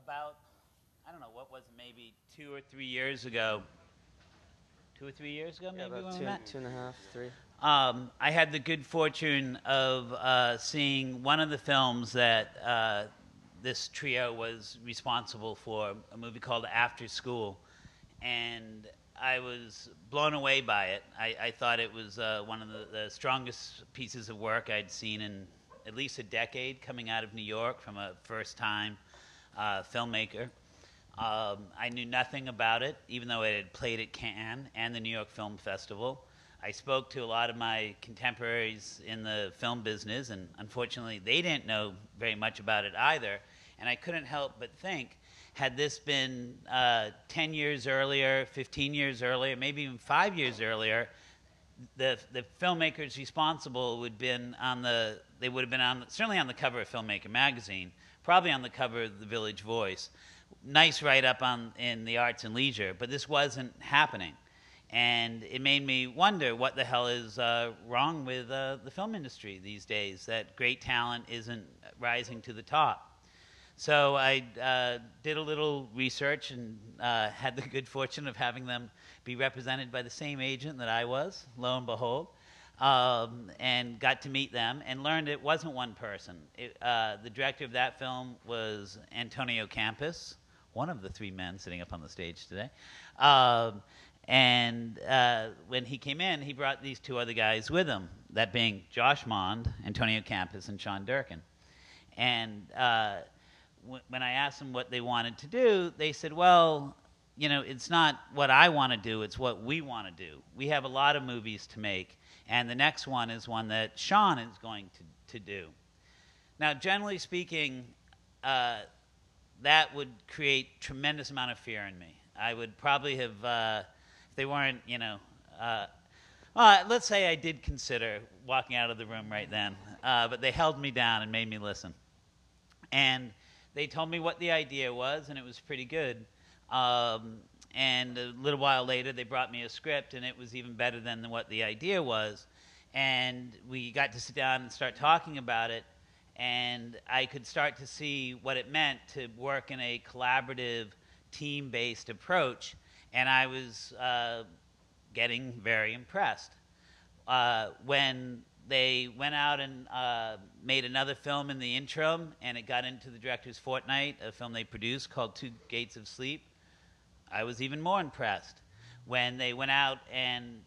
about, I don't know, what was it, maybe 2 or 3 years ago. 2 or 3 years ago, maybe, about when we met? 2.5, 3. I had the good fortune of seeing one of the films that this trio was responsible for, a movie called Afterschool, and I was blown away by it. I thought it was one of the strongest pieces of work I'd seen in at least a decade, coming out of New York from a first-time filmmaker. I knew nothing about it, even though it had played at Cannes and the New York Film Festival. I spoke to a lot of my contemporaries in the film business, and unfortunately they didn't know very much about it either. And I couldn't help but think, had this been 10 years earlier, 15 years earlier, maybe even 5 years earlier, the filmmakers responsible would have been certainly on the cover of Filmmaker magazine, probably on the cover of the Village Voice. Nice write-up in the Arts and Leisure, but this wasn't happening. And it made me wonder what the hell is wrong with the film industry these days, that great talent isn't rising to the top. So I did a little research and had the good fortune of having them be represented by the same agent that I was, lo and behold, and got to meet them and learned it wasn't one person. The director of that film was Antonio Campos, one of the three men sitting up on the stage today. And when he came in, he brought these two other guys with him, that being Josh Mond, Antonio Campos, and Sean Durkin. And when I asked them what they wanted to do, they said, well, you know, it's not what I want to do, it's what we want to do. We have a lot of movies to make, and the next one is one that Sean is going to do. Now, generally speaking, that would create tremendous amount of fear in me. I would probably have, if they weren't, you know, let's say I did consider walking out of the room right then, but they held me down and made me listen. And they told me what the idea was, and it was pretty good. And a little while later, they brought me a script, and it was even better than what the idea was. And we got to sit down and start talking about it, and I could start to see what it meant to work in a collaborative, team-based approach, and I was getting very impressed. When they went out and made another film in the interim, and it got into the director's fortnight, a film they produced called Two Gates of Sleep, I was even more impressed. When they went out and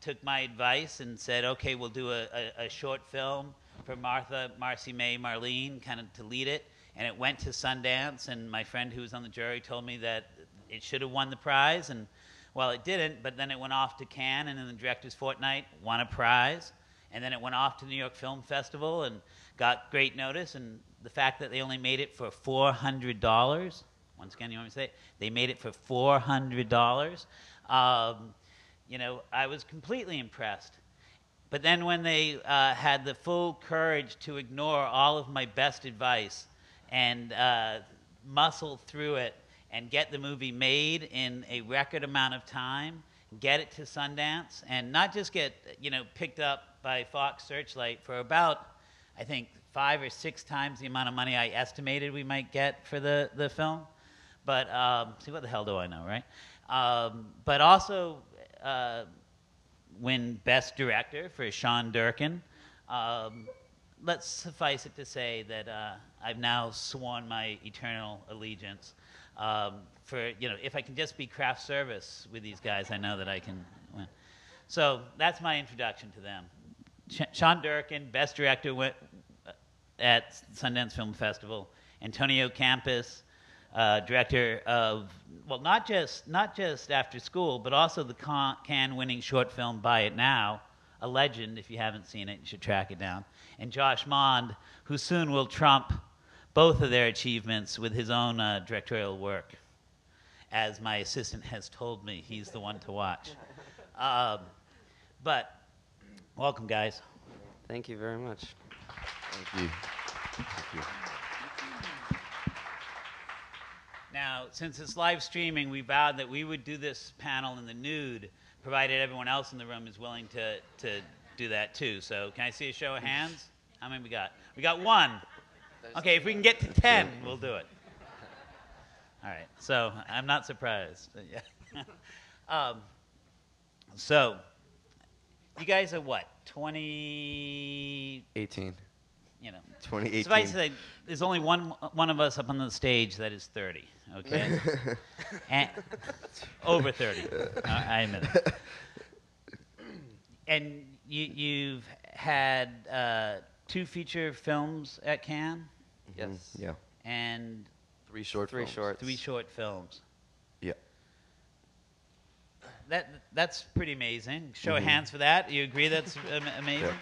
took my advice and said, okay, we'll do a short film for Marcy May Marlene, kind of to lead it, and it went to Sundance, and my friend who was on the jury told me that it should have won the prize, and well, it didn't, but then it went off to Cannes, and in the director's fortnight, won a prize. And then it went off to the New York Film Festival and got great notice. And the fact that they only made it for $400, once again, you want me to say it? They made it for $400. You know, I was completely impressed. But then when they had the full courage to ignore all of my best advice and muscle through it and get the movie made in a record amount of time, get it to Sundance, and not just get, you know, picked up by Fox Searchlight for about, I think, 5 or 6 times the amount of money I estimated we might get for the film. But, see, what the hell do I know, right? But also win Best Director for Sean Durkin. Let's suffice it to say that I've now sworn my eternal allegiance. For, you know, if I can just be craft service with these guys, I know that I can win. So that's my introduction to them. Sean Durkin, Best Director at Sundance Film Festival. Antonio Campos, director of, well, not just Afterschool, but also the Cannes-winning short film Buy It Now, a legend. If you haven't seen it, you should track it down. And Josh Mond, who soon will trump both of their achievements with his own directorial work. As my assistant has told me, he's the one to watch. But welcome, guys. Thank you very much. Thank you. Thank you. Now, since it's live streaming, we vowed that we would do this panel in the nude, provided everyone else in the room is willing to do that too. So can I see a show of hands? How many we got? We got 1. Okay, if we can get to 10, we'll do it. All right. So I'm not surprised. Yeah. So you guys are what? 20. 18. You know. 2018. Suffice to say, there's only one of us up on the stage that is 30. Okay. And over 30. I admit it. And you've had 2 feature films at Cannes. Yes. Yeah. And 3 short Three films. shorts. 3 short films. Yeah. That's pretty amazing. Show of hands for that. You agree that's amazing?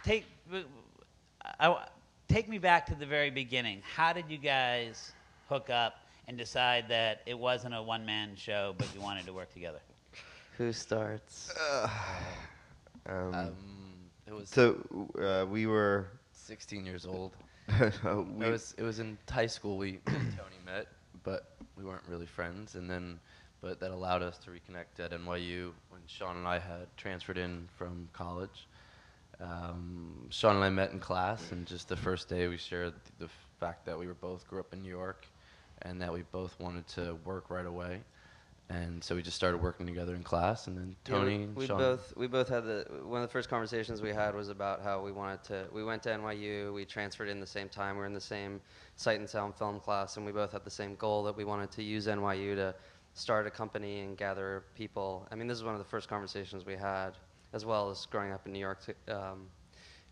Yeah. Take me back to the very beginning. How did you guys hook up and decide that it wasn't a one-man show, but you wanted to work together? Who starts? It was So we were 16 years old. it It was in high school me and Tony met, but we weren't really friends. But that allowed us to reconnect at NYU when Sean and I had transferred in from college. Sean and I met in class, and just the first day we shared the fact that we both grew up in New York, and that we both wanted to work right away. And so we just started working together in class, and then Tony and we Sean. we both had one of the first conversations we had was about how we went to NYU, we transferred in the same time, we were in the same sight and sound film class, and we both had the same goal that we wanted to use NYU to start a company and gather people. I mean, this is one of the first conversations we had, as well as growing up in New York.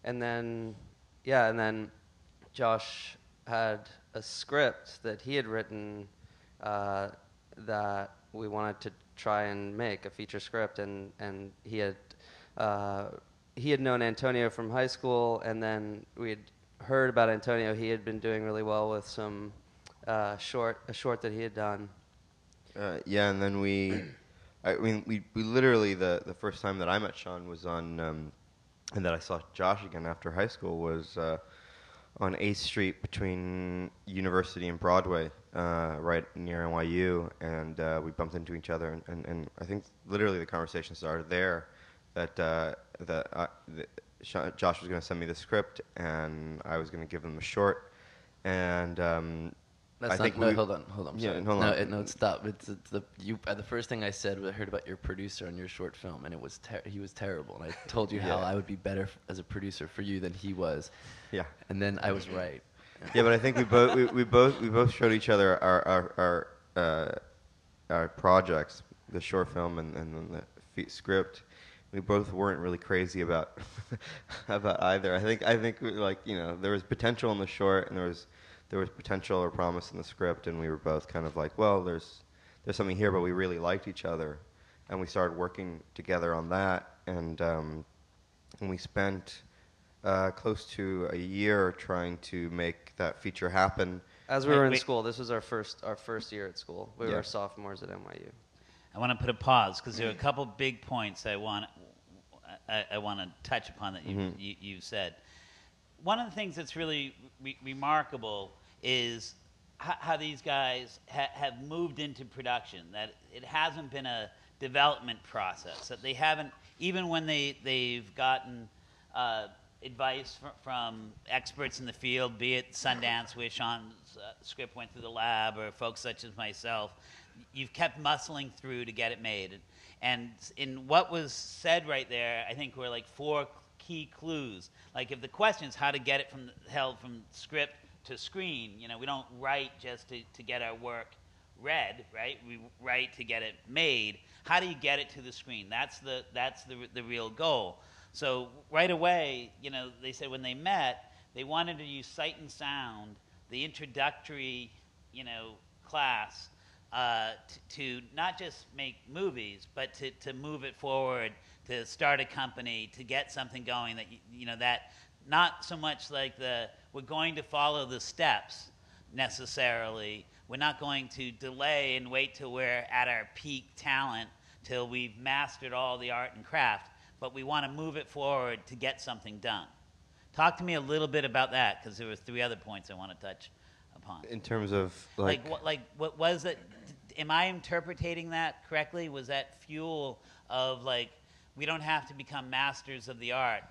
And then Josh had a script that he had written that we wanted to try and make a feature script, and he had known Antonio from high school, and then we had heard about Antonio. He had been doing really well with some a short that he had done. Yeah, and then we literally the first time that I met Sean was on, and that I saw Josh again after high school was on 8th Street between University and Broadway, right near NYU, and we bumped into each other, and I think literally the conversation started there, that Josh was going to send me the script, and I was going to give him a short, and That's I think hold on. Yeah, Sorry. hold on. No, stop. The first thing I said was I heard about your producer on your short film, and he was terrible. And I told you how Yeah. I would be better as a producer for you than he was. Yeah. And then I was right. Yeah, but I think we both showed each other our projects, the short film and then the script. We both weren't really crazy about about either. I think there was potential in the short, and there was potential or promise in the script, and we were both kind of like, well, there's something here, but we really liked each other, and we started working together on that, and we spent close to a year trying to make that feature happen. As we were in school, this was our first year at school. We Yeah. were sophomores at NYU. I want to put a pause because there are a couple big points I want to touch upon that you said. One of the things that's really remarkable is how these guys have moved into production, that it hasn't been a development process, that they haven't, even when they've gotten advice from experts in the field, be it Sundance, where Sean's script went through the lab, or folks such as myself, you've kept muscling through to get it made. And in what was said right there, I think were like 4 key clues. Like if the question is how to get it from script to screen, we don't write just to get our work read, right? We write to get it made. How do you get it to the screen? That's the real goal. So right away, they said when they met, they wanted to use sight and sound, the introductory, class, to not just make movies, but to move it forward, to start a company, to get something going that, that not so much like we're going to follow the steps necessarily. We're not going to delay and wait till we're at our peak talent, till we've mastered all the art and craft, but we want to move it forward to get something done. Talk to me a little bit about that, because there were 3 other points I want to touch upon. In terms of what was it? Am I interpreting that correctly? Was that fuel of we don't have to become masters of the art,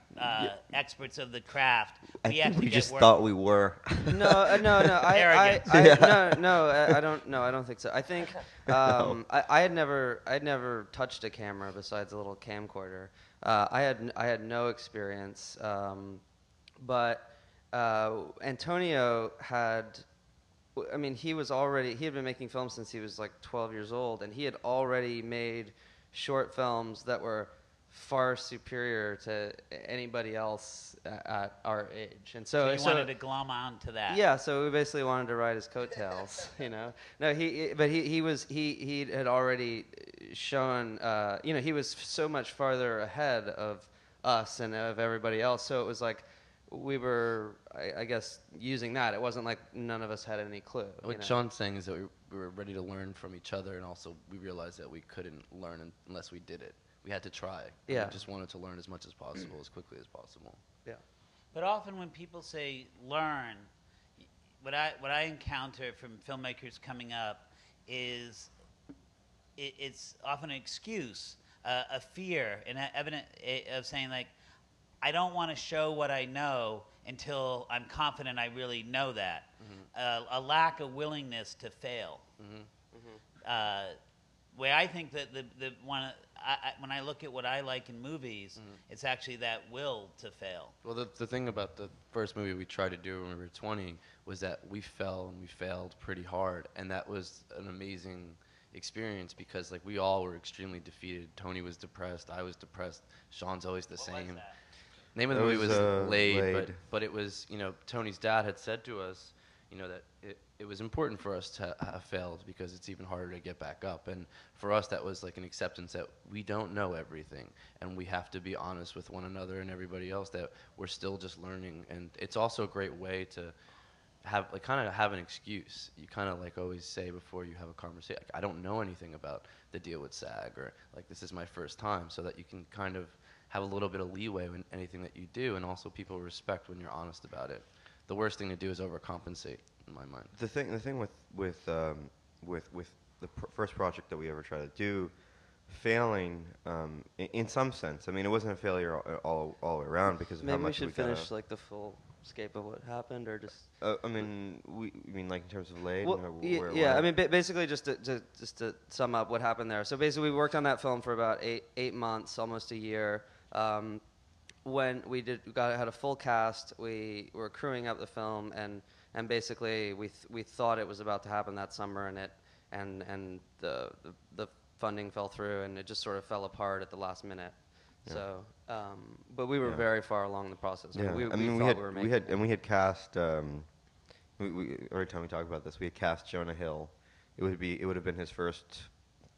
experts of the craft. I We think have to we get just work. thought we were. No, Arrogance. I don't think so. I think No. I had never touched a camera besides a little camcorder. I had no experience, but Antonio had. I mean, he had been making films since he was like 12 years old, and he had already made short films that were far superior to anybody else at our age. And So you wanted to glom on to that. yeah, so we basically wanted to ride his coattails, you know. No, he had already shown, he was so much farther ahead of us and of everybody else. So it was like we were, I guess, using that. It wasn't like none of us had any clue. What Sean's saying is that we were ready to learn from each other, and also we realized that we couldn't learn unless we did it. We had to try. Yeah. We just wanted to learn as much as possible, as quickly as possible. Yeah. But often when people say learn, what I encounter from filmmakers coming up is it's often an excuse, a fear, an evident of saying like, I don't want to show what I know until I'm confident I really know that. Mm-hmm. A lack of willingness to fail. Mm-hmm. Mm-hmm. Where I think that when I look at what I like in movies, it's actually that will to fail. Well, the thing about the first movie we tried to do when we were 20 was that we fell and we failed pretty hard, and that was an amazing experience because like we all were extremely defeated. Tony was depressed, I was depressed. Sean's always the same. Was that? Name of the movie was Laid. But it was, Tony's dad had said to us, that it was important for us to have failed because it's even harder to get back up. And for us, that was like an acceptance that we don't know everything, and we have to be honest with one another and everybody else that we're still just learning. And it's also a great way to have like kind of have an excuse. You kind of like always say before you have a conversation, like, I don't know anything about the deal with SAG, or like this is my first time, so that you can kind of have a little bit of leeway in anything that you do, and also people respect when you're honest about it. The worst thing to do is overcompensate, in my mind. The thing with the first project that we ever tried to do, failing in some sense. I mean, it wasn't a failure all the way around because of how Maybe we much should finish like the full scape of what happened, or just. I mean, you mean like in terms of Laid? Well, I mean, basically, just to sum up what happened there. So basically, we worked on that film for about eight months, almost a year. When we had a full cast, we were crewing up the film, and basically we thought it was about to happen that summer, and the funding fell through, and it just sort of fell apart at the last minute. Yeah. So, but we were very far along the process. Yeah. We had cast. Every time we talk about this, we had cast Jonah Hill. It would have been his first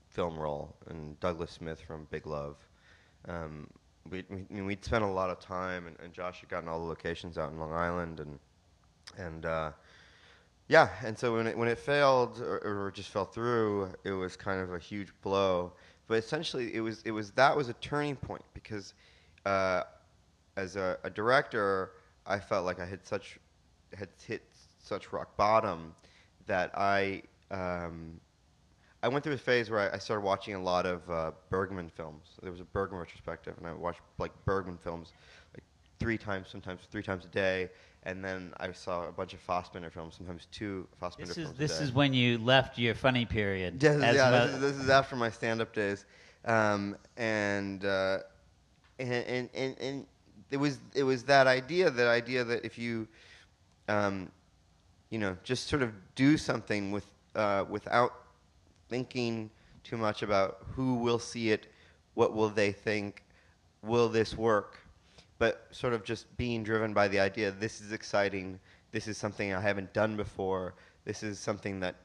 film role, and Douglas Smith from Big Love. We'd spent a lot of time, and Josh had gotten all the locations out in Long Island, and so when it failed or just fell through, it was kind of a huge blow. But essentially, it was a turning point because as a director, I felt like I had hit such rock bottom that I went through a phase where I started watching a lot of Bergman films. There was a Bergman retrospective, and I watched like Bergman films like 3 times, sometimes 3 times a day. And then I saw a bunch of Fassbinder films, sometimes 2 Fassbinder films a day. This is when you left your funny period. This is after my stand-up days, and it was that idea that if you just sort of do something without thinking too much about who will see it, what will they think, will this work, but sort of just being driven by the idea, this is exciting, this is something I haven't done before, this is something that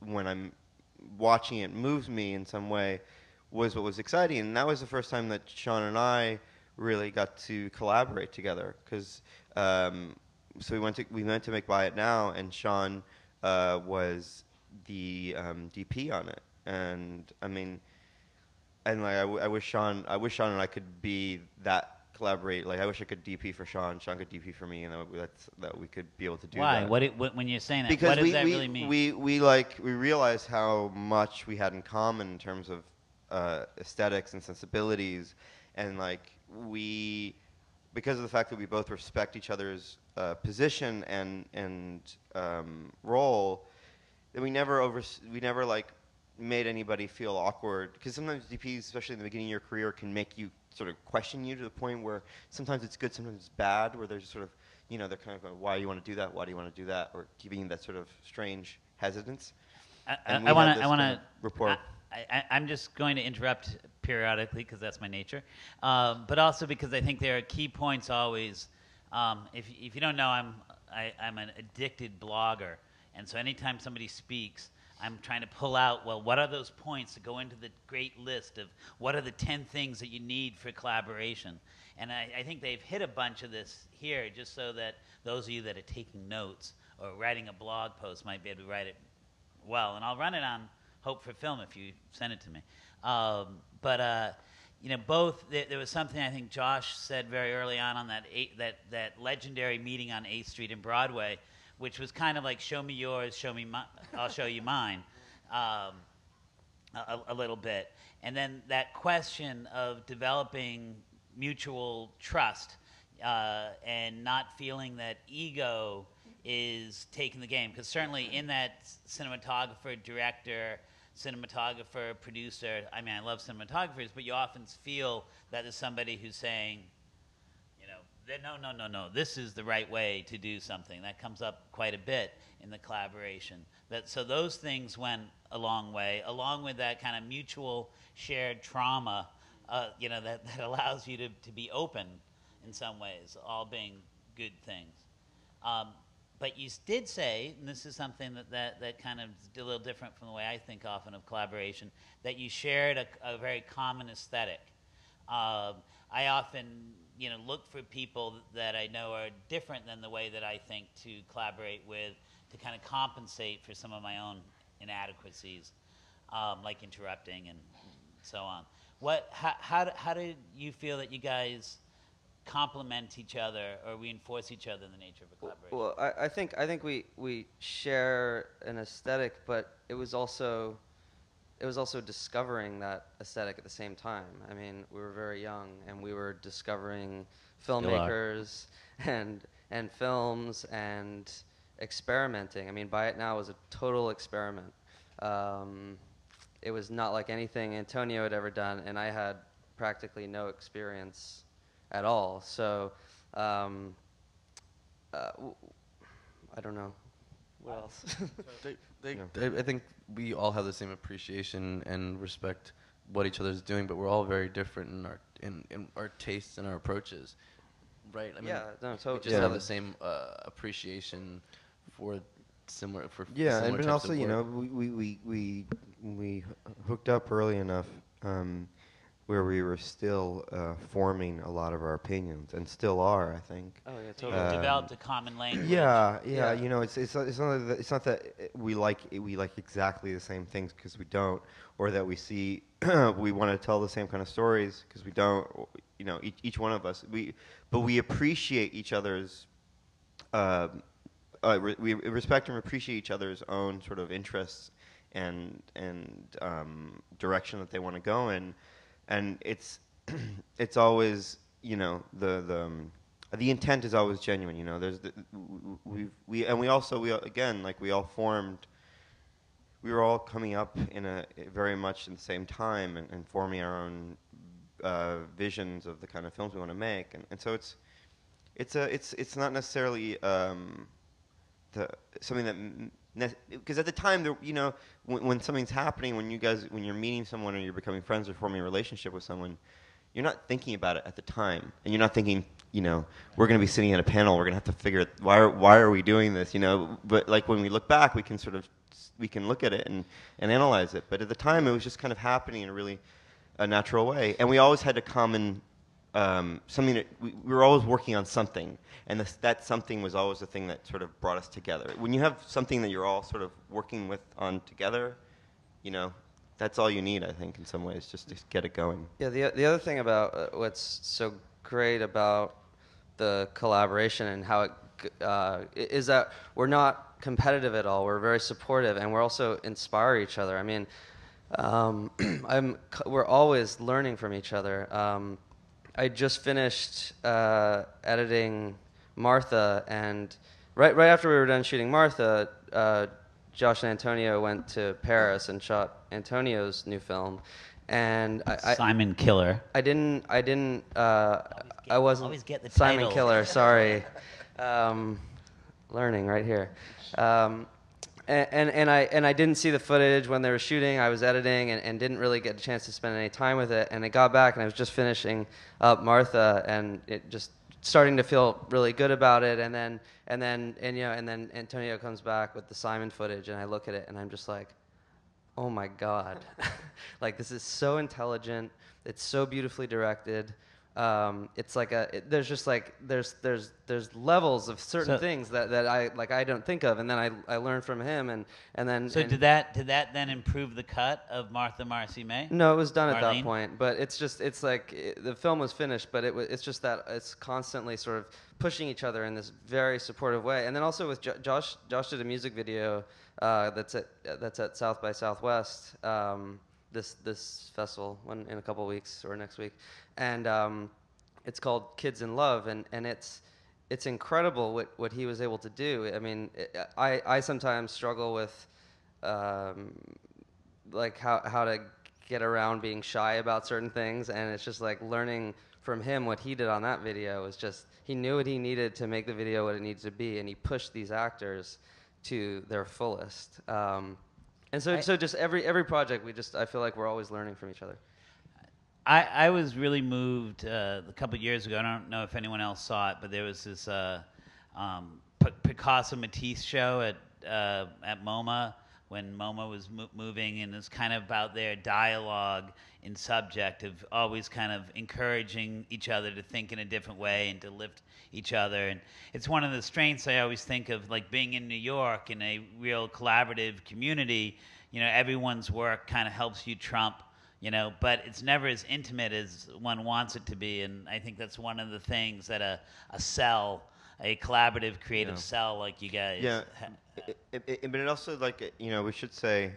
when I'm watching it moves me in some way, was what was exciting. And that was the first time that Sean and I really got to collaborate together, because so we went to make Buy It Now, and Sean was the DP on it, and I mean, and like I wish Sean and I could be that collaborate. Like I wish I could DP for Sean could DP for me, and that we could be able to do that. Why? When you're saying that, because what does that really mean? We realized how much we had in common in terms of aesthetics and sensibilities, and like because of the fact that we both respect each other's position and role, that we never like made anybody feel awkward, because sometimes DPs, especially in the beginning of your career, can make you sort of question you to the point where sometimes it's good, sometimes it's bad, where there's sort of, they're kind of going, why do you want to do that? Why do you want to do that? Or giving you that sort of strange hesitance. I want to. Rapport. I'm just going to interrupt periodically because that's my nature, but also because I think there are key points always. If you don't know, I'm an addicted blogger, and so anytime somebody speaks, I'm trying to pull out, well, what are those points to go into the great list of what are the 10 things that you need for collaboration? And I think they've hit a bunch of this here just so that those of you that are taking notes or writing a blog post might be able to write it well. And I'll run it on Hope for Film if you send it to me. Both, there was something I think Josh said very early on that legendary meeting on 8th Street and Broadway, which was kind of like, show me yours, I'll show you mine, a little bit. And then that question of developing mutual trust and not feeling that ego is taking the game. Because certainly in that cinematographer, director, producer, I love cinematographers, but you often feel that there's somebody who's saying, no, this is the right way to do something. That comes up quite a bit in the collaboration. So those things went a long way, along with that kind of mutual shared trauma, that allows you to be open in some ways, all being good things. But you did say, and this is something that kind of is a little different from the way I think often of collaboration, that you shared a very common aesthetic. I often, look for people that I know are different than the way that I think to collaborate with, to kind of compensate for some of my own inadequacies, like interrupting and so on. How do you feel that you guys complement each other or reinforce each other in the nature of a collaboration? Well, I think we share an aesthetic, but it was also discovering that aesthetic at the same time. I mean, we were very young, and we were discovering filmmakers and films and experimenting. I mean, Buy It Now was a total experiment. It was not like anything Antonio had ever done, and I had practically no experience at all. So, I don't know. What else? I think we all have the same appreciation and respect what each other's doing, but we're all very different in our tastes and our approaches, right? I mean, no, we just have the same appreciation for similar Yeah, similar and types also, of work. we hooked up early enough where we were still forming a lot of our opinions, and still are, I think. Oh yeah, So totally. you developed a common language. Yeah. Yeah. It's not that we like exactly the same things, because we don't, or that we see we want to tell the same kind of stories, because we don't. Each one of us, but we appreciate each other's. We respect and appreciate each other's own sort of interests and direction that they want to go in, and it's always, the intent is always genuine. There's we all formed. We were all coming up in very much in the same time and forming our own visions of the kind of films we want to make, and so it's not necessarily something that, because at the time, when something's happening, when you're meeting someone or you're becoming friends or forming a relationship with someone, you're not thinking about it at the time, and you're not thinking, we're going to be sitting at a panel, we're going to have to figure out why are we doing this, But like when we look back, we can look at it and analyze it. But at the time, it was just kind of happening in a really natural way, and we always had a common. Something that we were always working on something, and that something was always the thing that sort of brought us together. When you have something that you're all sort of working on together, that's all you need, I think, in some ways, just to get it going. Yeah, the other thing about what's so great about the collaboration and how it is that we're not competitive at all. We're very supportive, and we're also inspire each other. I mean, We're always learning from each other. I just finished editing Martha, and right after we were done shooting Martha, Josh and Antonio went to Paris and shot Antonio's new film. And Simon Killer. I wasn't always get the Simon title. Killer. Sorry, learning right here. And I didn't see the footage when they were shooting. I was editing and didn't really get a chance to spend any time with it. And I got back and I was just finishing up Martha, and it just starting to feel really good about it. And then Antonio comes back with the Simon footage, and I look at it and I'm just like, oh my God, like this is so intelligent. It's so beautifully directed. It's like there's levels of certain things that I don't think of, and then I learn from him, and then. So did that then improve the cut of Marcy May? No, it was done Marlene? At that point, but it's like the film was finished, but it's just that it's constantly sort of pushing each other in this very supportive way, and then also with Josh did a music video that's at South by Southwest. This festival in a couple weeks or next week, and it's called Kids in Love, and it's incredible what he was able to do. I mean, I sometimes struggle with like how to get around being shy about certain things, and it's just like learning from him what he did on that video was just he knew what he needed to make the video what it needs to be, and he pushed these actors to their fullest. And so just every project, I feel like we're always learning from each other. I was really moved a couple of years ago. I don't know if anyone else saw it, but there was this Picasso Matisse show at MoMA when MoMA was moving, and it's kind of about their dialogue in subject of always kind of encouraging each other to think in a different way and to lift each other. And it's one of the strengths I always think of, like being in New York in a real collaborative community. You know, everyone's work kind of helps you trump, but it's never as intimate as one wants it to be. And I think that's one of the things that a collaborative creative cell like you guys. Yeah, but it also, like, we should say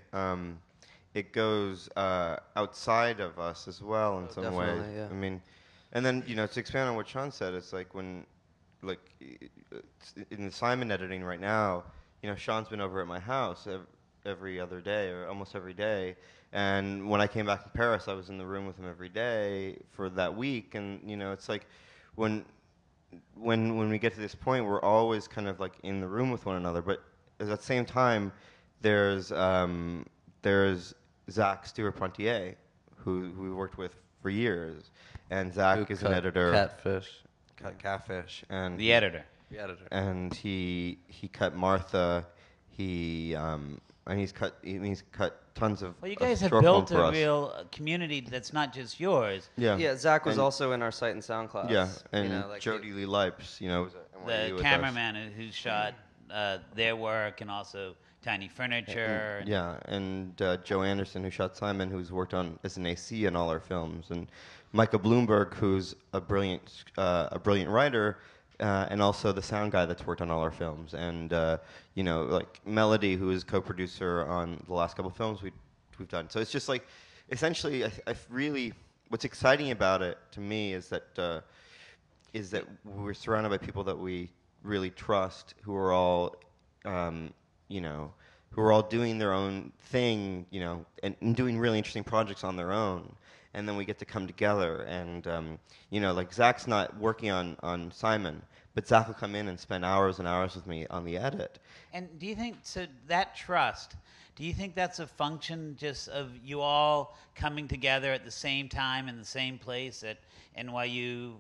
it goes outside of us as well in some way. Yeah. I mean, and then to expand on what Sean said, it's like when, like, in the Simon editing right now, Sean's been over at my house every other day or almost every day, and when I came back from Paris, I was in the room with him every day for that week, and it's like when we get to this point, we're always kind of like in the room with one another, but at the same time, there's Zach Stewart-Pontier, who we worked with for years, and Zach is an editor. Catfish, and the editor. And he cut Martha. He's cut tons of. Well, you guys have short built film for a us. real community that's not just yours. Yeah, Zach was also in our Sight and Sound class. Yeah, and Jody Lee Lipes, was at NYU The with cameraman who shot their work, and also Tiny Furniture. And Joe Anderson, who shot Simon, who's worked on as an AC in all our films, and Micah Bloomberg, who's a brilliant writer, and also the sound guy that's worked on all our films, and like Melody, who is co-producer on the last couple of films we've done. So it's just like, essentially, I really, what's exciting about it to me is that we're surrounded by people that we really trust, who are all who are all doing their own thing, and doing really interesting projects on their own. And then we get to come together, and like Zach's not working on Simon, but Zach will come in and spend hours and hours with me on the edit. And do you think that trust? Do you think that's a function just of you all coming together at the same time in the same place at NYU,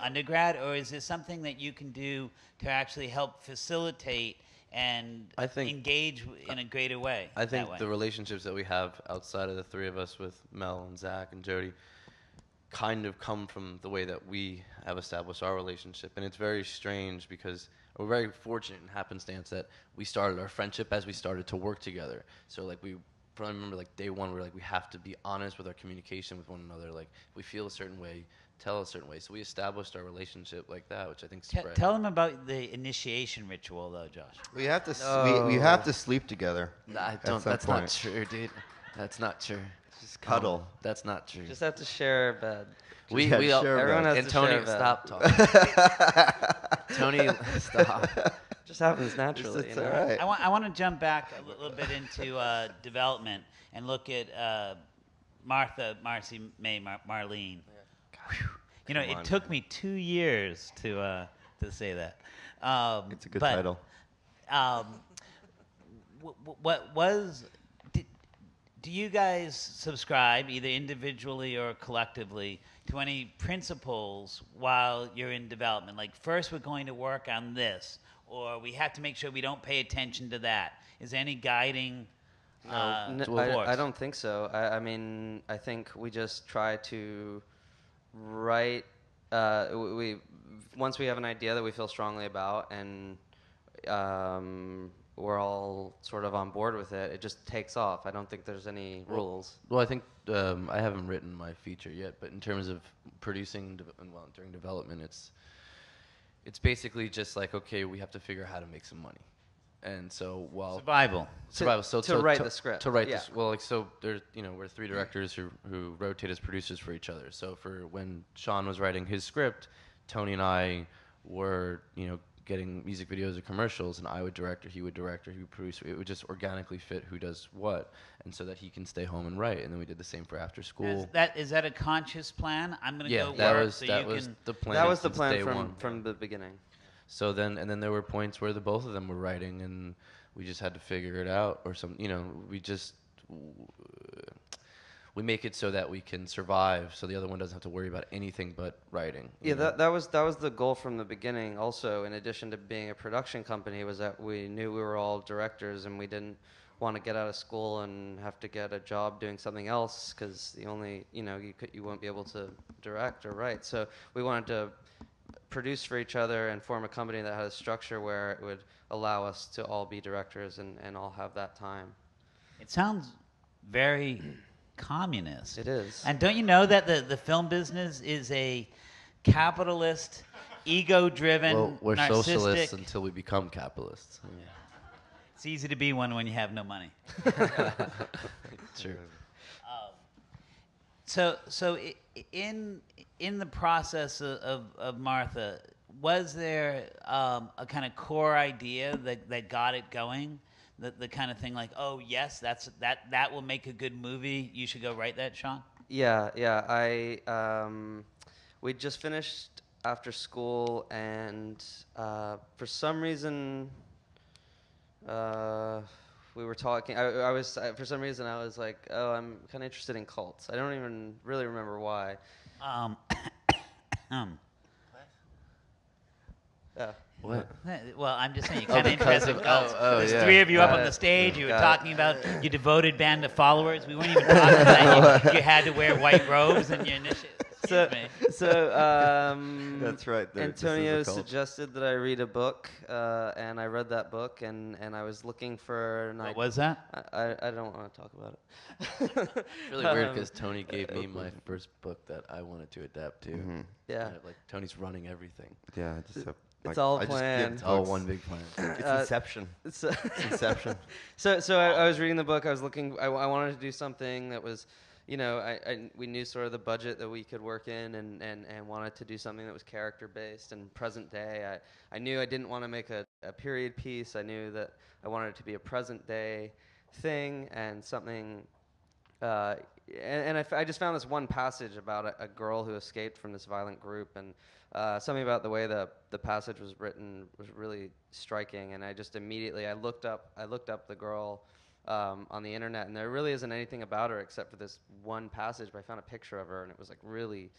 undergrad, or is this something that you can do to actually help facilitate and engage in a greater way? I think the relationships that we have outside of the three of us with Mel and Zach and Jody kind of come from the way that we have established our relationship. And it's very strange because we're very fortunate in happenstance that we started our friendship as we started to work together. So like I remember like day one, we were like, we have to be honest with our communication with one another. Like if we feel a certain way, tell a certain way. So we established our relationship like that, which I think spread. Tell them about the initiation ritual, though, Josh. We have to sleep together. Nah, that's not true, dude. That's not true. Just cuddle. That's not true. Just have to share a bed. we had we all, share a Everyone bed. has and to Tony, share a bed. stop talking. Tony, stop. Just happens naturally. It's you know? all right. I want to jump back a little bit into development and look at Marcy May Marlene. Whew. You know, Come it on, took man. me 2 years to say that. It's a good but, title. What was? Do you guys subscribe, either individually or collectively, to any principles while you're in development? Like, first we're going to work on this, or we have to make sure we don't pay attention to that. Is there any guiding force? I don't think so. I mean, I think we just try to write. We once we have an idea that we feel strongly about, and we're all sort of on board with it, it just takes off. I don't think there's any rules. Well, I think I haven't written my feature yet, but in terms of producing during development, it's basically just like, okay, we have to figure out how to make some money, and so while Survival. So to write the script. To write Yeah. this. Well, like, so there's, we're 3 directors who rotate as producers for each other. So for when Sean was writing his script, Tony and I were, getting music videos or commercials, and I would direct, or he would direct, or he would produce. It would just organically fit who does what, and so that he can stay home and write. And then we did the same for Afterschool. Is that a conscious plan? I'm going to Yeah, go that work was so that you was can. the plan. That was the since plan day one. from the beginning. So then there were points where the both of them were writing, and we just had to figure it out, or some, we make it so that we can survive, so the other one doesn't have to worry about anything but writing. Yeah, that was the goal from the beginning. Also, in addition to being a production company, was that we knew we were all directors, and we didn't want to get out of school and have to get a job doing something else, because the only you won't be able to direct or write. So we wanted to produce for each other and form a company that had a structure where it would allow us to all be directors and all have that time. It sounds very communist. It is. And don't you know that the film business is a capitalist, ego-driven, Well, we're narcissistic. socialists until we become capitalists. It's easy to be one when you have no money. True. So in the process of Martha, was there a kind of core idea that got it going? The kind of thing like, oh yes, that will make a good movie. You should go write that, Sean. Yeah. We just finished Afterschool, and for some reason, we were talking. I was for some reason I was like, oh, I'm kind of interested in cults. I don't even really remember why. Yeah. What? Well, I'm just saying, you're kind of because interested in of- cults. oh, There's yeah. 3 of you up Got on it. the stage. You were Got it. talking about your devoted band of followers. We weren't even talking about you had to wear white robes and your initiative. Excuse me. That's right. This is a Antonio cult. suggested that I read a book, and I read that book, and I was looking for an What was that? I don't want to talk about it. It's really weird because Tony gave me my first book that I wanted to adapt to. Mhm. Yeah. And, like, Tony's running everything. Yeah, just It's all I just give planned. It's all books. one big plan. It's Uh, Inception. So, It's Inception. so I was reading the book. I was looking. I wanted to do something that was, we knew sort of the budget that we could work in, and wanted to do something that was character based and present day. I knew I didn't want to make a period piece. I knew that I wanted it to be a present day thing and something. I just found this one passage about a girl who escaped from this violent group, and something about the way the passage was written was really striking. And I just immediately I looked up the girl on the internet, and there really isn't anything about her except for this one passage. But I found a picture of her, and it was like really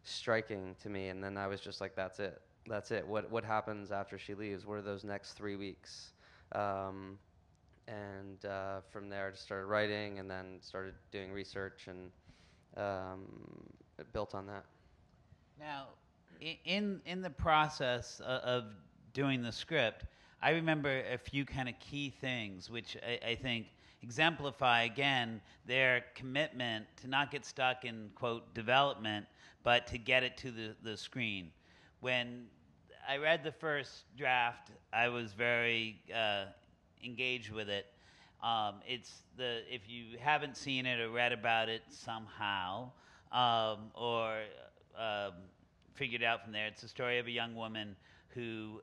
striking to me. And then I was just like, that's it. What happens after she leaves? What are those next 3 weeks? From there, I just started writing, and then started doing research, and it built on that. Now, in the process of doing the script, I remember a few kind of key things, which I think exemplify, again, their commitment to not get stuck in, quote, development, but to get it to the screen. When I read the first draft, I was very engaged with it. If you haven't seen it or read about it somehow, or figured out from there, it's the story of a young woman who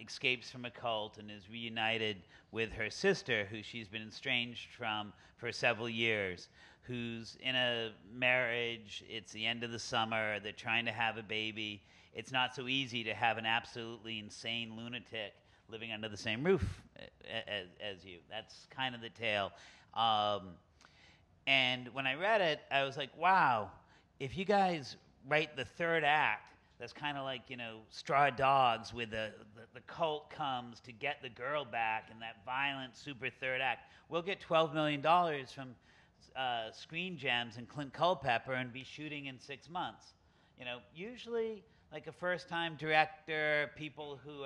escapes from a cult and is reunited with her sister, who she's been estranged from for several years, who's in a marriage. It's the end of the summer. They're trying to have a baby. It's not so easy to have an absolutely insane lunatic living under the same roof as you. That's kind of the tale. And when I read it, I was like, wow, if you guys write the third act, that's kind of like, Straw Dogs, where the cult comes to get the girl back, and that violent super third act. We'll get $12 million from Screen Gems and Clint Culpepper and be shooting in 6 months. Usually, like a first-time director, people who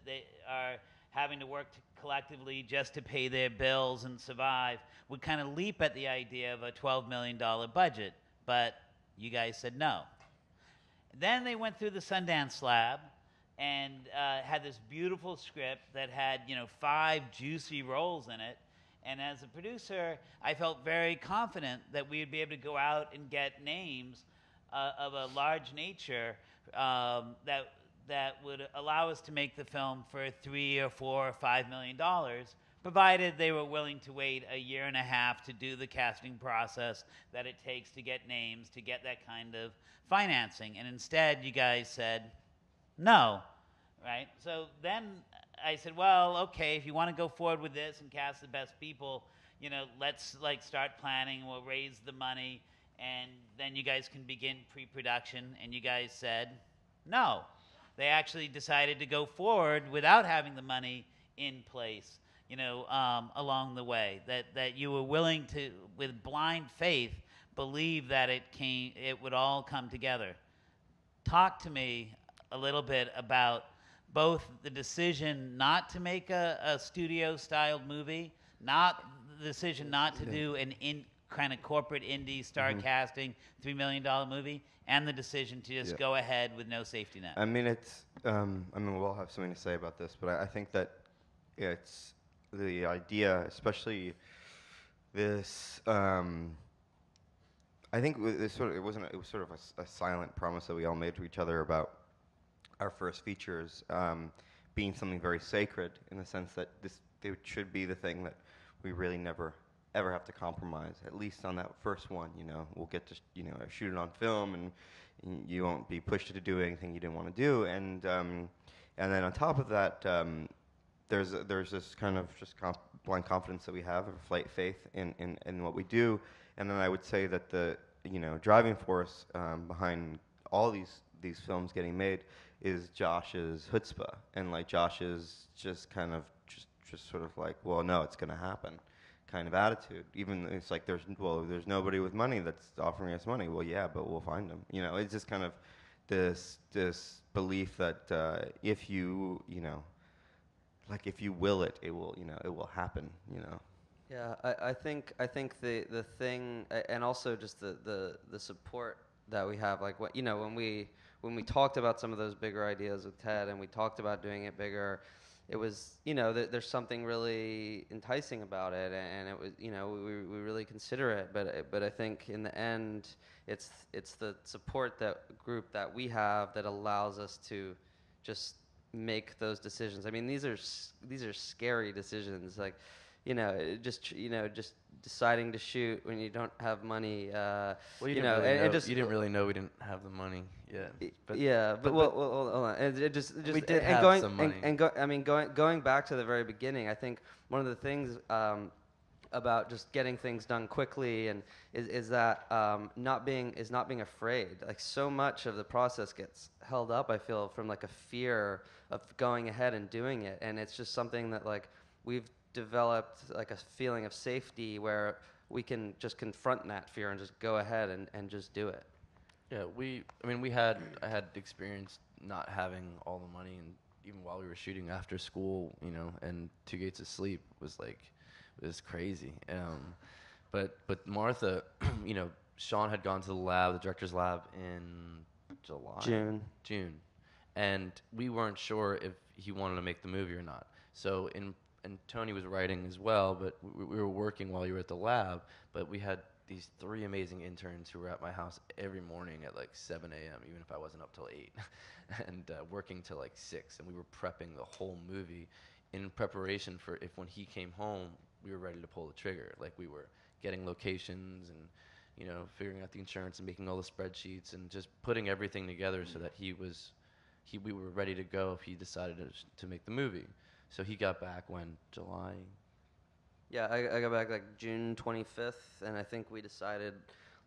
they are having to work collectively just to pay their bills and survive, would kind of leap at the idea of a $12 million budget. But you guys said no. Then they went through the Sundance lab and had this beautiful script that had 5 juicy roles in it. And as a producer, I felt very confident that we would be able to go out and get names of a large nature that would allow us to make the film for $3 or $4 or $5 million, provided they were willing to wait a year and a half to do the casting process that it takes to get names, to get that kind of financing. And instead, you guys said no, right? So then I said, well, okay, if you want to go forward with this and cast the best people, let's start planning. We'll raise the money, and then you guys can begin pre-production. And you guys said no. They actually decided to go forward without having the money in place, along the way. That you were willing to, with blind faith, believe that it would all come together. Talk to me a little bit about both the decision not to make a studio-styled movie, not the decision not to do an kind of corporate indie star casting $3 million movie, and the decision to just go ahead with no safety net. I mean, we'll have something to say about this, but I think that it's the idea, especially this. I think it was sort of a silent promise that we all made to each other about our first features being something very sacred, in the sense that it should be the thing that we really never ever have to compromise. At least on that first one, we'll get to shoot it on film, and you won't be pushed to do anything you didn't want to do. And then on top of that, there's this kind of just blind confidence that we have, or faith in what we do. And then I would say that the driving force behind all these films getting made is Josh's chutzpah, and Josh's just kind of just sort of well, no, it's going to happen kind of attitude. Even it's there's nobody with money that's offering us money. Well, yeah, but we'll find them. It's just kind of this belief that if you if you will it, it will happen. Yeah, I think the thing, and also just the support that we have, when we talked about some of those bigger ideas with Ted, and we talked about doing it bigger, it was there's something really enticing about it, and it was we really consider it, but I think in the end it's the support group that we have that allows us to just make those decisions. I mean, these are scary decisions, just deciding to shoot when you don't have money. You didn't really know we didn't have the money yet. But hold on. It just we did have some money. Going back to the very beginning, I think one of the things about just getting things done quickly and is that not being afraid. So much of the process gets held up, I feel, from a fear of going ahead and doing it, and it's just something that we've developed a feeling of safety where we can just confront that fear and just go ahead and just do it. Yeah, I had experience not having all the money, and even while we were shooting Afterschool, and Two Gates of Sleep was it was crazy. But Martha, Sean had gone to the director's lab in June, and we weren't sure if he wanted to make the movie or not. So in and Tony was writing as well, but we were working while you were at the lab. But we had these 3 amazing interns who were at my house every morning at like 7 a.m., even if I wasn't up till 8, and working till like 6. And we were prepping the whole movie in preparation for if when he came home, we were ready to pull the trigger. Like we were getting locations and, you know, figuring out the insurance and making all the spreadsheets and just putting everything together so that we were ready to go if he decided to make the movie. So he got back when, July? Yeah, I got back like June 25th, and I think we decided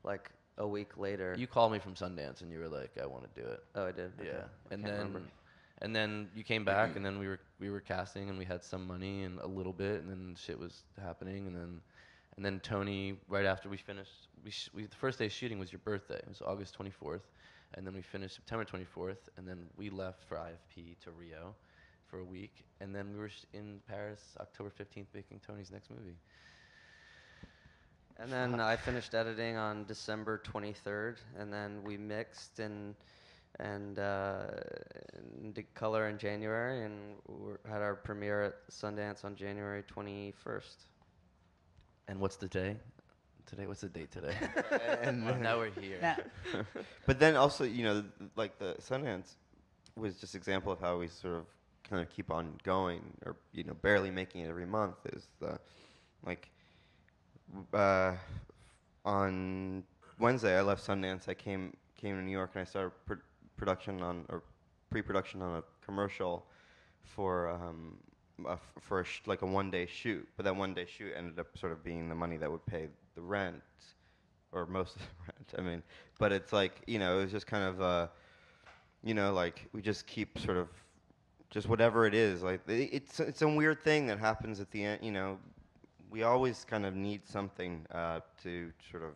like a week later. You called me from Sundance and you were like, I want to do it. Oh, I did? Okay. Yeah. I And can't remember. then you came back and then we were casting and we had some money and a little bit, and then shit was happening, and then Tony, right after we finished, the first day shooting was your birthday. It was August 24th, and then we finished September 24th, and then we left for IFP to Rio for a week, and then we were in Paris October 15th making Tony's next movie. And then I finished editing on December 23rd, and then we mixed and did color in January, and had our premiere at Sundance on January 21st. And what's the day? What's the date today? And Now we're here. Now, But then also, you know, like the Sundance was just example of how we sort of kind of keep on going, or you know, barely making it every month. Is the like on Wednesday I left Sundance. I came to New York and I started pre-production on a commercial for like a 1-day shoot. But that 1-day shoot ended up sort of being the money that would pay the rent, or most of the rent. I mean, but it's like, you know, it was just kind of you know, like we just keep sort of just whatever it is. Like it's a weird thing that happens at the end. You know, we always kind of need something to sort of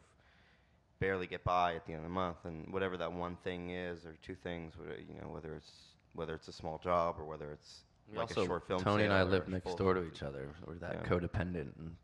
barely get by at the end of the month, and whatever that one thing is, or 2 things, you know, whether it's a small job or whether it's We like also, a short film. Tony and I sale or live a next full- door to each other. We're that Yeah. codependent, and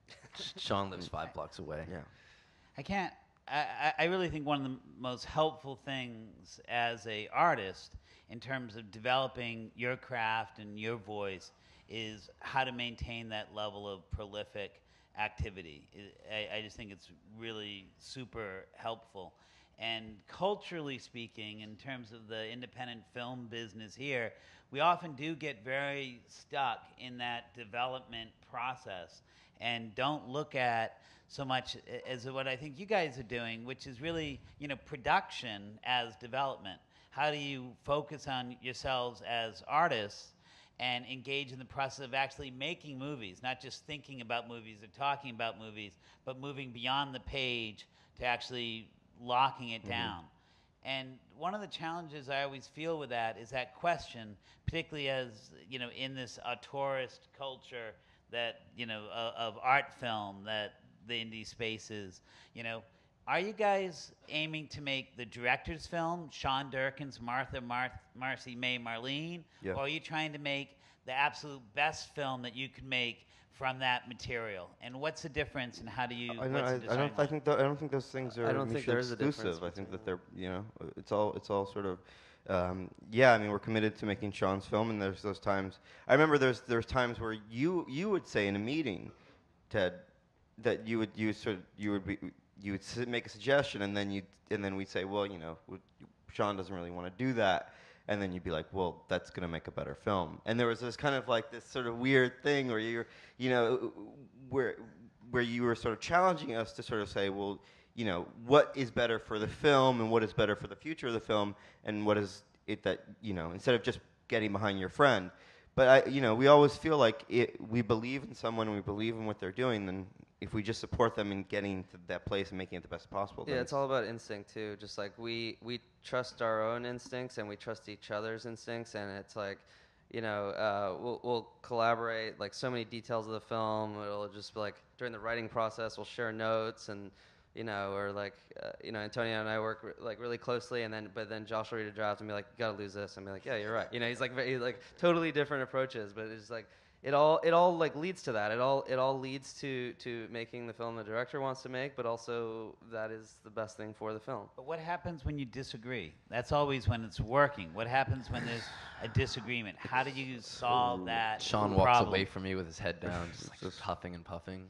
Sean lives 5 blocks away. Yeah. I really think one of the most helpful things as a artist in terms of developing your craft and your voice is how to maintain that level of prolific activity. I just think it's really super helpful. And culturally speaking, in terms of the independent film business here, we often do get very stuck in that development process and don't look at so much as what I think you guys are doing, which is really, you know, production as development. How do you focus on yourselves as artists and engage in the process of actually making movies, not just thinking about movies or talking about movies, but moving beyond the page to actually locking it down. And one of the challenges I always feel with that is that question, particularly as, you know, in this auteurist culture that, you know, of art film that the indie space is, you know, are you guys aiming to make the director's film, Sean Durkin's Marcy May Marlene? Yeah. Or are you trying to make the absolute best film that you can make from that material? And what's the difference, and how do you? I what's the design line? I don't think those things are I don't think mutually there is a exclusive. difference I think that between they're, you know, it's all sort of yeah. I mean, we're committed to making Sean's film, and there's those times. I remember there's times where you would say in a meeting, Ted, that you would make a suggestion, and then we'd say, well, you know, Sean doesn't really want to do that. And then you'd be like, well, that's going to make a better film. And there was this kind of like this sort of weird thing where you know, where you were sort of challenging us to sort of say, well, you know, what is better for the film and what is better for the future of the film, and what is it that, you know, instead of just getting behind your friend. But we always feel like we believe in someone and we believe in what they're doing. Then if we just support them in getting to that place and making it the best possible. Yeah, it's all about instinct too. Just like we trust our own instincts and we trust each other's instincts, and it's like, you know, we'll collaborate like so many details of the film. It'll just be like during the writing process, we'll share notes, and you know, or like you know, Antonio and I work like really closely, and then Josh will read a draft and be like, you gotta lose this, and be like, yeah, you're right. You know, he's like totally different approaches, but it's like it all like leads to that. It all leads to making the film the director wants to make, but also that is the best thing for the film. But what happens when you disagree? That's always when it's working. What happens when there's a disagreement? How do you solve that Sean walks problem? away from me with his head down, just like puffing and puffing.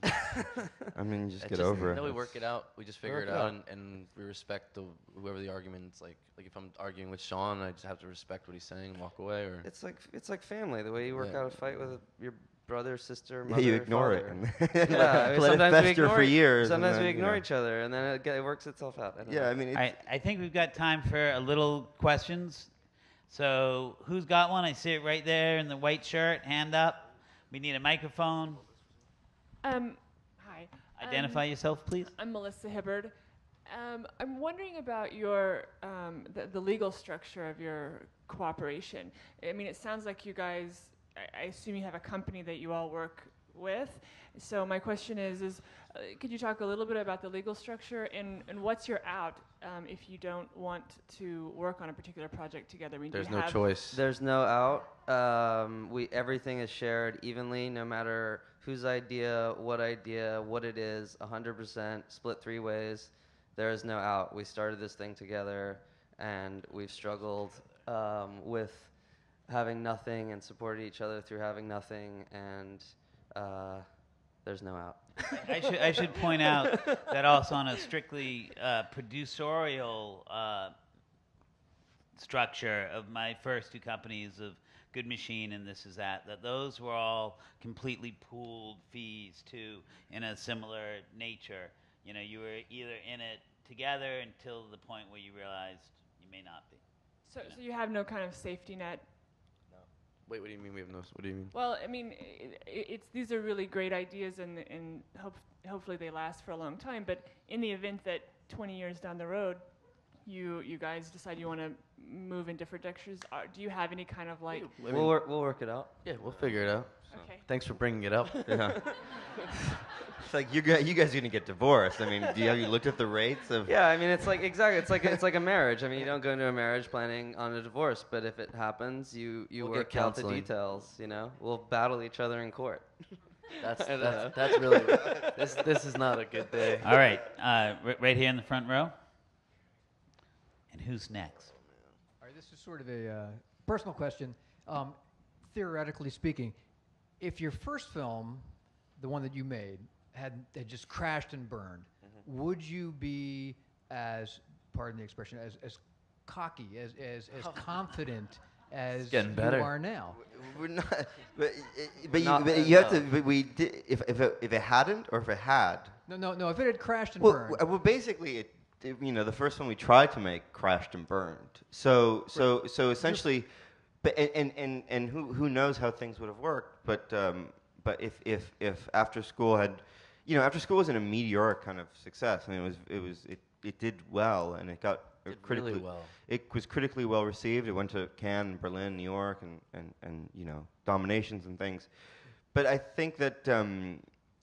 I mean, just It's get over it. No, we work it out. We just figure Work it it out, out. and we respect whoever the argument's like. Like if I'm arguing with Sean, I just have to respect what he's saying and walk away. Or It's like family. The way you work Yeah. out a fight with your brother, sister, Yeah, mother, you ignore father. it and Yeah, I mean, let it sometimes we fester ignore for years. and Sometimes then, we you ignore know. each other, and then it works itself out. I don't know. Yeah, I mean, it's, I think we've got time for a little questions. So who's got one? I see it right there in the white shirt. Hand up. We need a microphone. Hi. Identify yourself, please. I'm Melissa Hibbard. I'm wondering about your the legal structure of your cooperation. I mean, it sounds like you guys. I assume you have a company that you all work with. So my question is could you talk a little bit about the legal structure and what's your out if you don't want to work on a particular project together? I mean, do there's you no have- choice. There's no out. Everything is shared evenly, no matter whose idea, what it is. 100% split 3 ways. There is no out. We started this thing together, and we've struggled with having nothing and supported each other through having nothing, and there's no out. I should point out that also on a strictly producerial structure of my first 2 companies of Good Machine and This Is That those were all completely pooled fees too, in a similar nature. You know, you were either in it together until the point where you realized you may not be. So you have no kind of safety net. Wait, what do you mean we have no? What do you mean? Well, I mean, it's these are really great ideas, and hopefully they last for a long time. But in the event that 20 years down the road, you guys decide you want to move in different directions, do you have any kind of like? We'll work it out. Yeah, we'll figure it out. Okay. Thanks for bringing it up. yeah. It's like you guys are gonna get divorced. I mean, have you looked at the rates of? Yeah, I mean, it's like exactly. It's like a marriage. I mean, you don't go into a marriage planning on a divorce, but if it happens, you We'll work get out the counseling. details. You know, we'll battle each other in court. That's I don't know. that's really this is not a good day. All right, right here in the front row. And who's next? All right, this is sort of a personal question. Theoretically speaking, if your first film, the one that you made, had just crashed and burned, would you be as, pardon the expression, as cocky, as confident as getting better. you are now? We're not, but Not- you have no. to. But we did, if it hadn't or if it had. No. If it had crashed and Well, burned, basically, the first one we tried to make crashed and burned. So essentially, but and who knows how things would have worked? But if After School had, After School wasn't a meteoric kind of success. I mean, it did well, and it got Did critically really well. It was critically well received. It went to Cannes, Berlin, New York, and nominations and things. But I think that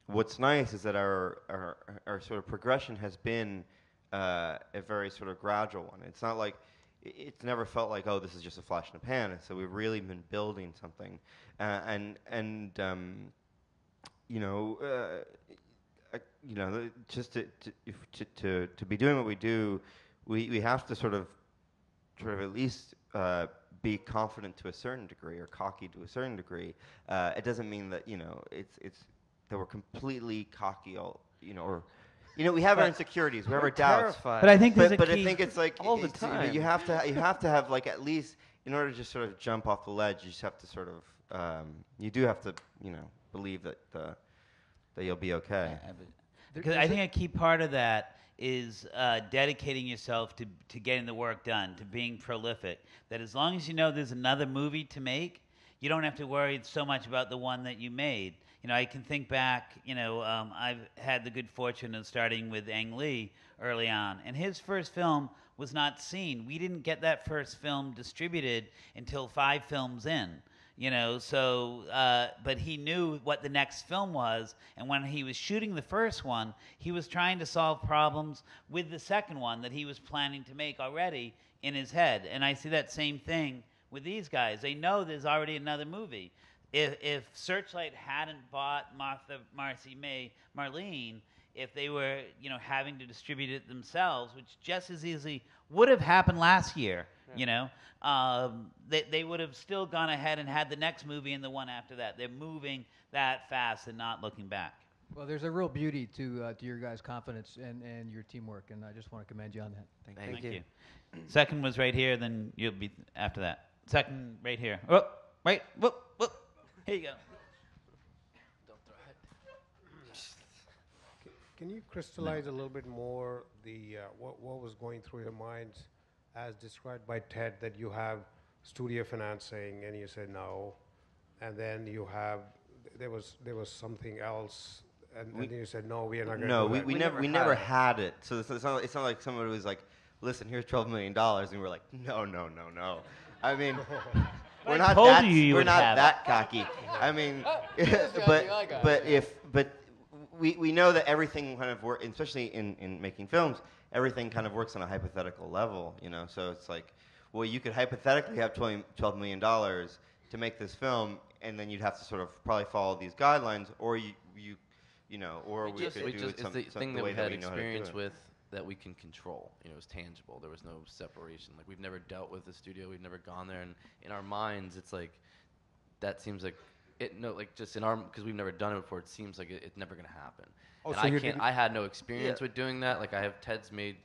what's nice is that our sort of progression has been a very sort of gradual one. It's not like it's never felt like, oh, this is just a flash in the pan. So we've really been building something, just to be doing what we do, we have to sort of at least be confident to a certain degree or cocky to a certain degree. It doesn't mean that it's that we're completely cocky, we have our insecurities, we have our doubts. Terrified. But I think there's But a I key. think it's like all the it's- time. You have to have like at least in order to just sort of jump off the ledge. You just have to sort of you do have to believe that you'll be okay. Because I think a key part of that is dedicating yourself to getting the work done, to being prolific. That as long as you know there's another movie to make, you don't have to worry so much about the one that you made. I can think back, I've had the good fortune of starting with Ang Lee early on, and his first film was not seen. We didn't get that first film distributed until 5 films in. But he knew what the next film was, and when he was shooting the first one, he was trying to solve problems with the second one that he was planning to make already in his head. And I see that same thing with these guys. They know there's already another movie. if Searchlight hadn't bought Marcy May Marlene, if they were, having to distribute it themselves, which just as easily would have happened last year, they would have still gone ahead and had the next movie and the one after that. They're moving that fast and not looking back. Well, there's a real beauty to your guys' confidence and your teamwork, and I just want to commend you on that. Thank you. Second was right here, then you'll be after that. Second right here. Whoop, right, whoop, whoop. Here you go. Can you crystallize a little bit more the what was going through your minds as described by Ted, that you have studio financing and you said no, and then you have there was something else, and then you said no, we are not going to No, do that. we never had it. So it's not like somebody was like, listen, here's $12 million, and we're like, no. I mean, we're not that cocky. I mean, but we know that everything kind of works, especially in making films, everything kind of works on a hypothetical level, So it's like, well, you could hypothetically have $12 million to make this film, and then you'd have to sort of probably follow these guidelines, or we could do it it's the thing that we had experience with. with that we can control. It was tangible. There was no separation. Like, we've never dealt with the studio. We've never gone there, and in our minds, it's like that seems like it. No, like just in our, because we've never done it before. It seems like it's never gonna happen. Oh, And so I had no experience with doing that. Like, Ted's made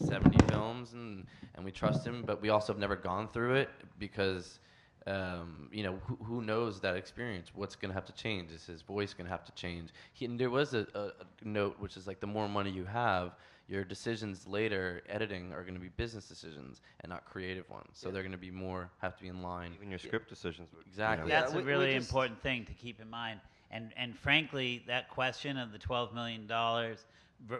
70 films, and we trust him, but we also have never gone through it because. Who knows that experience? What's going to have to change? Is his voice going to have to change? And there was a note, which is like, the more money you have, your decisions later, editing, are going to be business decisions and not creative ones. So they're going to be have to be in line. Even your script decisions. Exactly. That's a really important thing to keep in mind. And frankly, that question of the $12 million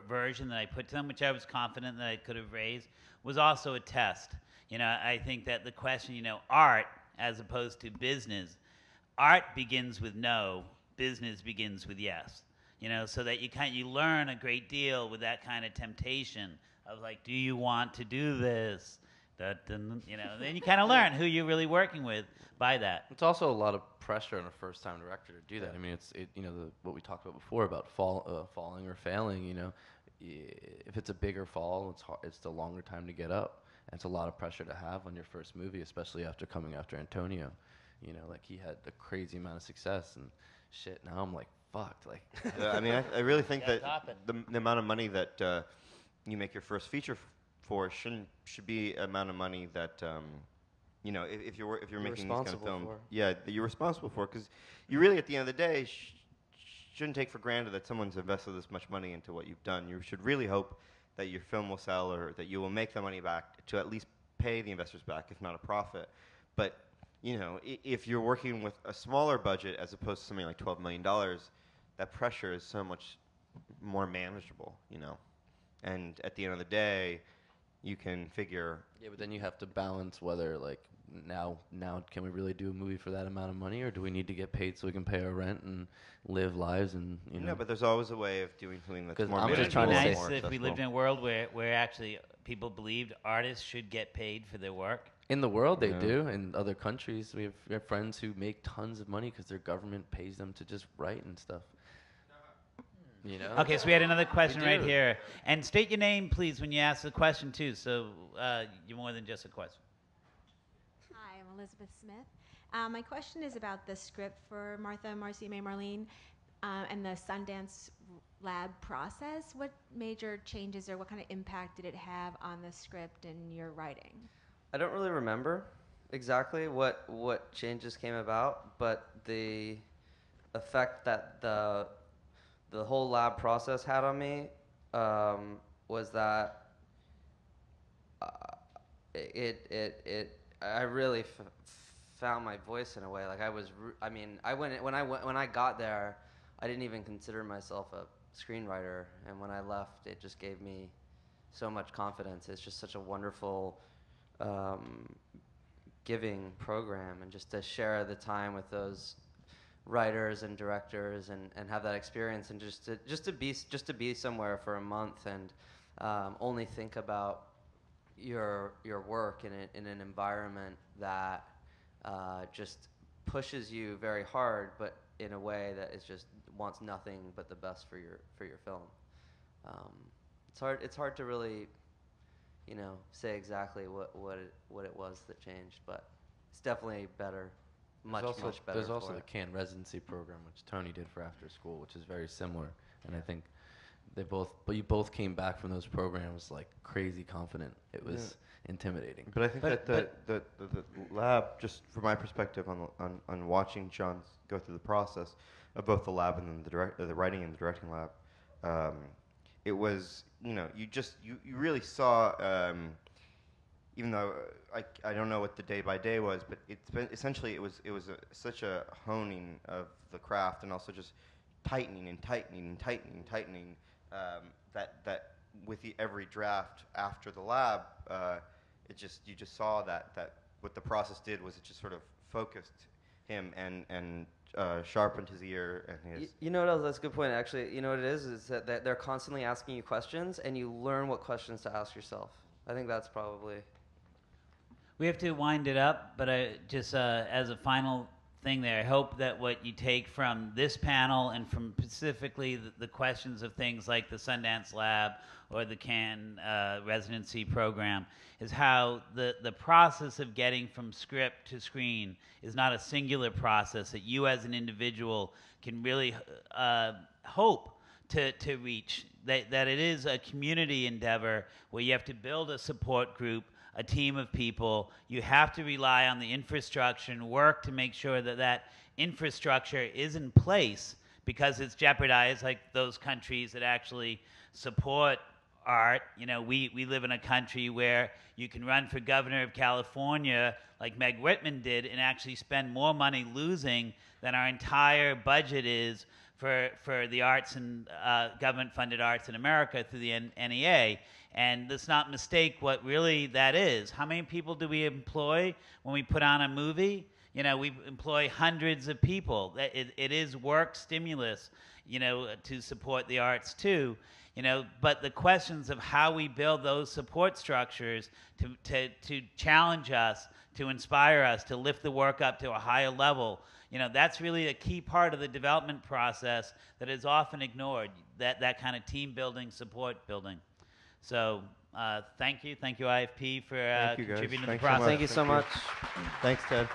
version that I put to them, which I was confident that I could have raised, was also a test. I think that the question, art, as opposed to business, art begins with no, business begins with yes. So that you learn a great deal with that kind of temptation of like, do you want to do this? Then you kind of learn who you're really working with by that. It's also a lot of pressure on a first-time director to do that. I mean, what we talked about before about falling or failing. If it's a bigger fall, it's the longer time to get up. And it's a lot of pressure to have on your first movie, especially after coming after Antonio. Like, he had a crazy amount of success and shit. Now I'm like, fucked. Like, I mean, I really think that the amount of money that you make your first feature for should be amount of money that if you're making these kind of films, that you're responsible for, because you really, at the end of the day, shouldn't take for granted that someone's invested this much money into what you've done. You should really hope that your film will sell, or that you will make the money back to at least pay the investors back, if not a profit. But if you're working with a smaller budget as opposed to something like $12 million, that pressure is so much more manageable. And at the end of the day, you can figure. Yeah, but then you have to balance whether, like, now can we really do a movie for that amount of money, or do we need to get paid so we can pay our rent and live lives and No, but there's always a way of doing something that's more I'm manageable. just trying to It'd say- be nice if we lived in a world where actually people believed artists should get paid for their work. In the world, they do. In other countries, we have friends who make tons of money because their government pays them to just write and stuff. Okay, so we had another question We right do. here. And state your name, please, when you ask the question, too, so you're more than just a question. Hi, I'm Elizabeth Smith. My question is about the script for Marcy May Marlene, and the Sundance lab process. What major changes or what kind of impact did it have on the script and your writing? I don't really remember exactly what changes came about, but the effect that the whole lab process had on me was that I really found my voice in a way. Like, when I got there, I didn't even consider myself a screenwriter, and when I left, it just gave me so much confidence. It's just such a wonderful giving program, and just to share the time with those writers and directors and have that experience, and just to be somewhere for a month and only think about your work in an environment that just pushes you very hard, but in a way that is just wants nothing but the best for your film. It's hard to really, say exactly what it was that changed, but it's definitely better, much better. There's also for the it. Cannes residency program, which Tony did for Afterschool, which is very similar, and I think you both came back from those programs like crazy confident. It was intimidating. But I think that the lab, just from my perspective on watching John go through the process of both the lab and then the writing and the directing lab, it was, you really saw, even though I don't know what the day by day was, but essentially it was such a honing of the craft, and also just tightening and tightening and tightening and tightening, that with every draft after the lab, you just saw that what the process did was it just sort of focused him and sharpened his ear and his. That's a good point. Actually, what it is that they're constantly asking you questions, and you learn what questions to ask yourself. I think that's probably. We have to wind it up, but just as a final thing there, I hope that what you take from this panel and from specifically the questions of things like the Sundance Lab or the Cannes residency program is how the process of getting from script to screen is not a singular process that you as an individual can really hope to reach, that it is a community endeavor where you have to build a support group, a team of people. You have to rely on the infrastructure and work to make sure that infrastructure is in place, because it's jeopardized, like those countries that actually support art. We live in a country where you can run for governor of California like Meg Whitman did and actually spend more money losing than our entire budget is for the arts and government-funded arts in America through the NEA. And let's not mistake what really that is. How many people do we employ when we put on a movie? We employ hundreds of people. It is work stimulus, to support the arts too. But the questions of how we build those support structures to challenge us, to inspire us, to lift the work up to a higher level, that's really a key part of the development process that is often ignored, that kind of team building, support building. So thank you IFP for Thank you, guys. contributing to the Thanks so process. much. Thank you so much. Thanks, Ted.